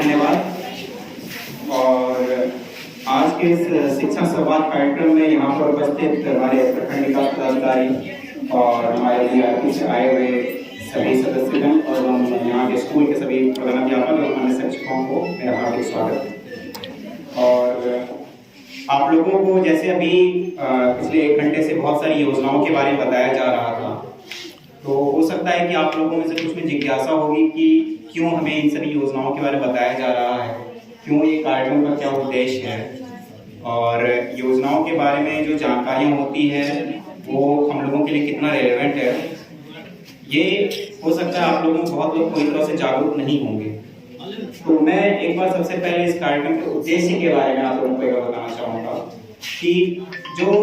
धन्यवाद। और आज के इस शिक्षा संवाद कार्यक्रम में यहाँ पर उपस्थित हमारे प्रखंड विकास पदाधिकारी और हमारे DRP से आए हुए सभी सदस्यगण और यहाँ के स्कूल के सभी प्रधानाध्यापक और अन्य शिक्षकों को मेरा हार्दिक स्वागत। और आप लोगों को जैसे अभी पिछले 1 घंटे से बहुत सारी योजनाओं के बारे में बताया जा रहा था, तो हो सकता है कि आप लोगों में से कुछ में जिज्ञासा होगी कि क्यों हमें इन सभी योजनाओं के बारे में बताया जा रहा है, क्यों ये कार्यक्रम का क्या उद्देश्य है, और योजनाओं के बारे में जो जानकारियाँ होती है वो हम लोगों के लिए कितना रेलेवेंट है। ये हो सकता है आप लोगों में बहुत लोग पूरी तरह से जागरूक नहीं होंगे। तो मैं एक बार सबसे पहले इस कार्यक्रम के उद्देश्य के बारे में आप लोगों को बताना चाहूँगा कि जो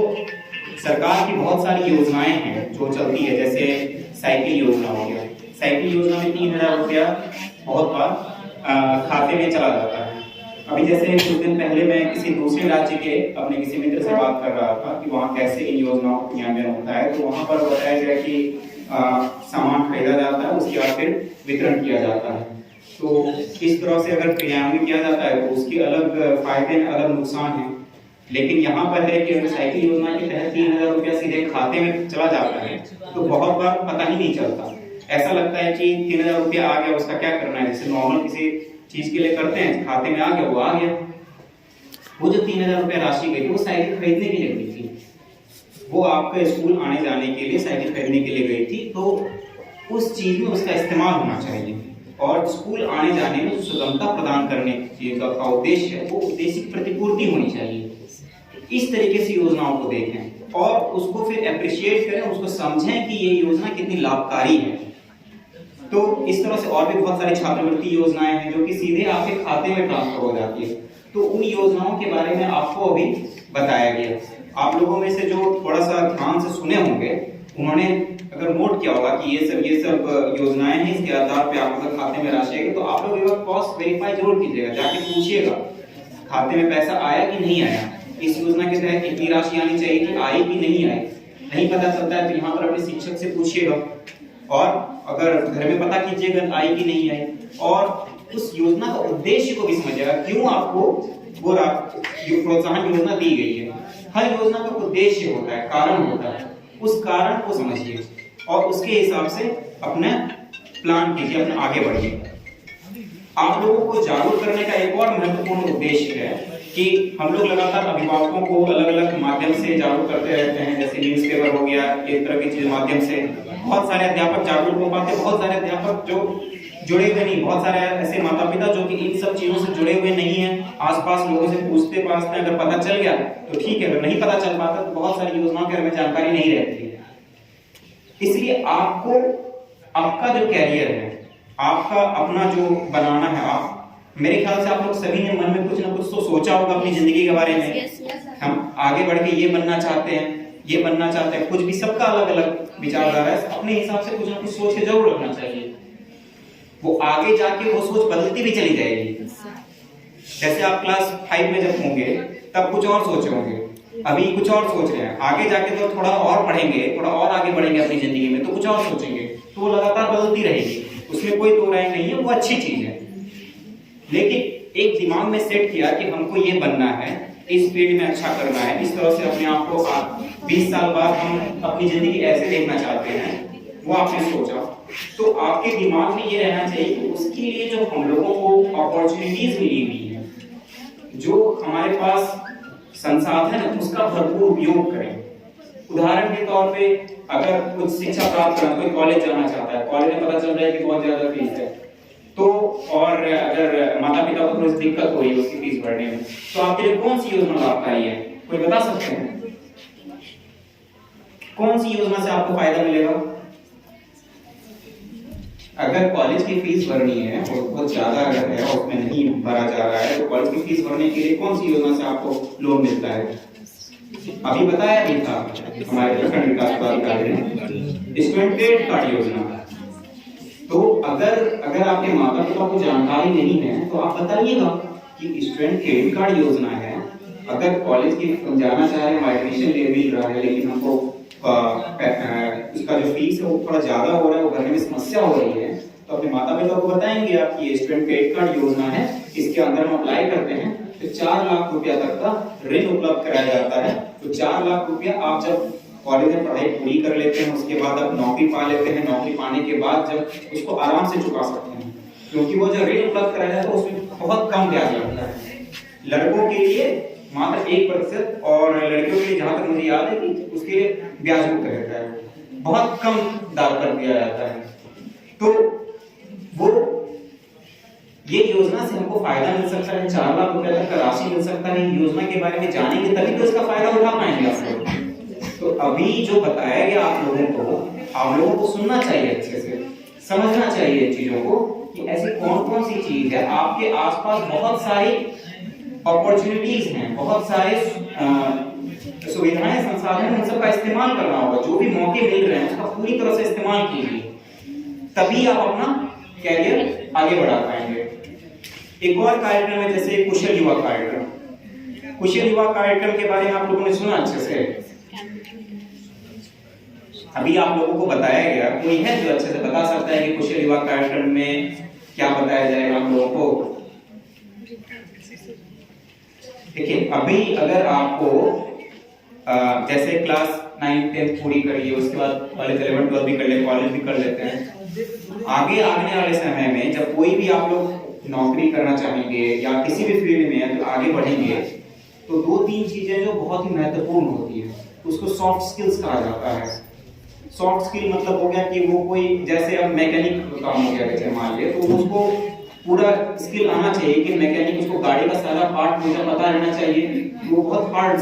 सरकार की बहुत सारी योजनाएं हैं जो चलती है, जैसे साइकिल योजना हो गया। साइकिल योजना में 3000 रुपया बहुत बार खाते में चला जाता है। अभी जैसे कुछ दिन पहले मैं किसी दूसरे राज्य के अपने किसी मित्र से बात कर रहा था कि वहाँ कैसे इन योजनाओं का क्रियान्वयन होता है, तो वहाँ पर बताया गया कि सामान खरीदा जाता है, उसके बाद फिर वितरण किया जाता है। तो इस तरह से अगर क्रियान्वयन किया जाता है तो उसके अलग फायदे हैं, अलग नुकसान हैं। लेकिन यहाँ पर है कि अगर साइकिल योजना के तहत 3000 रुपया सीधे खाते में चला जाता है तो बहुत बार पता ही नहीं चलता। ऐसा लगता है कि 3000 रुपया आ गया, उसका क्या करना है, जैसे नॉर्मल किसी चीज के लिए करते हैं, खाते में आ गया वो आ गया। वो जो 3000 रुपया राशि गई थी वो साइकिल खरीदने के लिए गई थी, वो आपके स्कूल आने जाने के लिए साइकिल खरीदने के लिए गई थी। तो उस चीज में उसका इस्तेमाल होना चाहिए और स्कूल आने जाने में सुगमता प्रदान करने का उद्देश्य है, वो उद्देश्य की प्रतिपूर्ति होनी चाहिए। इस तरीके से योजनाओं को देखें और उसको फिर अप्रिशिएट करें, उसको समझें कि ये योजना कितनी लाभकारी है। तो इस तरह से और भी बहुत सारी छात्रवृत्ति योजनाएं हैं जो कि सीधे आपके खाते में ट्रांसफर हो जाती है। तो उन योजनाओं के बारे में आपको अभी बताया गया। आप लोगों में से जो थोड़ा सा ध्यान से सुने होंगे, उन्होंने अगर नोट किया होगा कि ये सब योजनाएं हैं, इसके आधार पे आपके खाते में राशि आएगी, तो आप लोग एक बार क्रॉस वेरीफाई जरूर कीजिएगा, जाके पूछिएगा खाते में पैसा आया कि नहीं आया, इस योजना के तहत कितनी राशि आनी चाहिए थी, आई कि नहीं आई। नहीं पता चलता है तो यहाँ पर अपने शिक्षक से पूछिएगा, और अगर घर में पता कीजिएगा आई कि नहीं आई, और उस योजना का उद्देश्य को भी समझिएगा, क्यों आपको वो प्रोत्साहन योजना दी गई है। हर योजना का उद्देश्य होता है, कारण होता है, उस कारण को समझिए और उसके हिसाब से अपने प्लान कीजिए, अपने आगे बढ़िए। आप लोगों को जागरूक करने का एक और महत्वपूर्ण उद्देश्य है कि हम लोग लगातार अभिभावकों को अलग अलग माध्यम से जागरूक करते रहते हैं, जैसे न्यूज़पेपर हो गया, एक तरह की चीज माध्यम से बहुत सारे अध्यापक जागरूक हो पाते हैं। बहुत सारे अध्यापक जो जुड़े हुए नहीं, बहुत सारे ऐसे माता पिता जो कि इन सब चीजों से जुड़े हुए नहीं हैं, आसपास लोगों से पूछते पाछते अगर पता चल गया तो ठीक है, अगर नहीं पता चल पाता तो बहुत सारी योजनाओं के बारे में जानकारी नहीं रहती है। इसलिए आपको आपका जो कैरियर है, आपका अपना जो बनाना है, आप मेरे ख्याल से आप लोग सभी ने मन में कुछ ना कुछ तो सोचा होगा अपनी जिंदगी के बारे में। हम आगे बढ़ के ये बनना चाहते हैं, ये बनना चाहते हैं, कुछ भी, सबका अलग अलग विचारधारा है, अपने हिसाब से कुछ ना कुछ सोच के जरूर रखना चाहिए। वो आगे जाके वो सोच बदलती भी चली जाएगी। जैसे आप क्लास 5 में जब होंगे तब कुछ और सोचे होंगे, अभी कुछ और सोच रहे हैं, आगे जाके तो थोड़ा और पढ़ेंगे, थोड़ा और आगे बढ़ेंगे अपनी जिंदगी में तो कुछ और सोचेंगे, तो वो लगातार बदलती रहेगी, उसमें कोई दो राय नहीं है, वो अच्छी चीज है। लेकिन एक दिमाग में सेट किया कि हमको ये बनना है, इस फील्ड में अच्छा करना है, इस तरह से अपने आप को 20 साल बाद हम अपनी जिंदगी ऐसे देखना चाहते हैं, वो आपने सोचा, तो आपके दिमाग में ये रहना चाहिए कि उसके लिए जो हम लोगों को अपॉर्चुनिटीज मिली हुई है, जो हमारे पास संसाधन है, उसका भरपूर उपयोग करें। उदाहरण के तौर पे अगर कुछ शिक्षा प्राप्त करना, कोई कॉलेज जाना चाहता है, कॉलेज में पता चल रहा है कि बहुत ज्यादा फीस है, तो और अगर माता पिता को थोड़ी दिक्कत हो रही है उसकी फीस भरने में, तो आपके लिए कौन सी योजना लाभकारी है, कोई बता सकते हैं? कौन सी योजना से आपको फायदा मिलेगा? अगर कॉलेज की फीस भरनी है और बहुत ज्यादा अगर है और उसमें नहीं भरा जा रहा है, तो कॉलेज की फीस भरने के लिए कौन सी योजना से आपको लोन मिलता है? अभी बताया भी था हमारे प्रखंड विकास पदाधिकारी ने, स्टूडेंट क्रेडिट कार्ड योजना। तो अगर आपके माता पिता को जानकारी नहीं है तो आप बताइएगा कि स्टूडेंट क्रेडिट कार्ड योजना है, अगर कॉलेज की जाना चाह रहे हैं, एडमिशन ले मिल रहा है, लेकिन हमको उसका जो फीस है वो थोड़ा ज्यादा हो रहा है, वो भरने में समस्या हो रही है, तो तो अपने माता पिता को बताएंगे आपकी ये स्टूडेंट क्रेडिट कार्ड योजना है, इसके अंदर हम अप्लाई करते हैं तो 4 लाख रुपया तक का ऋण उपलब्ध कराया जाता है। तो 4 लाख रुपया आप जब कॉलेज में पढ़ाई पूरी कर लेते हैं, उसके बाद आप नौकरी पा लेते हैं, नौकरी पाने के बाद जब उसको आराम से चुका सकते हैं, क्योंकि वो जो ऋण उपलब्ध कराया जाता है उसमें बहुत कम ब्याज लगता है। लड़कों के लिए मात्र 1% और लड़कियों के लिए जहां तक मुझे याद है कि उसके लिए ब्याज मुक्त रहता है, बहुत कम दर पर दिया जाता है। तो वो ये योजना से हमको फायदा मिल सकता है, 4 लाख रुपए तक का राशि मिल सकता है। योजना के बारे में जानेंगे तभी तो इसका फायदा उठा पाएंगे आप लोग। तो अभी जो बताया गया आप लोगों को सुनना चाहिए, अच्छे से समझना चाहिए इन चीजों को कि ऐसी कौन कौन सी चीज है। आपके आसपास बहुत सारी अपॉर्चुनिटीज हैं, बहुत सारे सुविधाएं, संसाधन हैं, उन सबका इस्तेमाल करना होगा। जो भी मौके मिल रहे हैं उसका पूरी तरह से इस्तेमाल कीजिए, तभी आप अपना कैरियर आगे बढ़ा पाएंगे। एक और कार्यक्रम है जैसे कुशल युवा कार्यक्रम। कुशल युवा कार्यक्रम के बारे में आप लोगों ने सुना अच्छे से, अभी आप लोगों को बताया गया। कोई है जो अच्छे से बता सकता है कि कुशल युवा कार्यक्रम में क्या बताया जाएगा आप लोगों को? देखिए, अभी अगर आपको जैसे क्लास 9, 10 पूरी करिए, उसके बाद कॉलेज 11, 12 भी कर ले, कॉलेज भी कर लेते हैं। आगे आने वाले समय में जब कोई भी आप लोग नौकरी करना चाहेंगे या किसी भी फील्ड में तो आगे बढ़ेंगे, तो 2-3 चीजें जो बहुत ही महत्वपूर्ण होती है, उसको सॉफ्ट स्किल्स कहा जाता है। सॉफ्ट स्किल मतलब हो गया कि वो कोई, जैसे अब मैकेनिक काम हो गया जैसे मान लिया, तो उसको पूरा स्किल आना चाहिए कि मैकेनिक, उसको गाड़ी का सारा पार्ट मुझे पता रहना चाहिए, वो बहुत हार्ड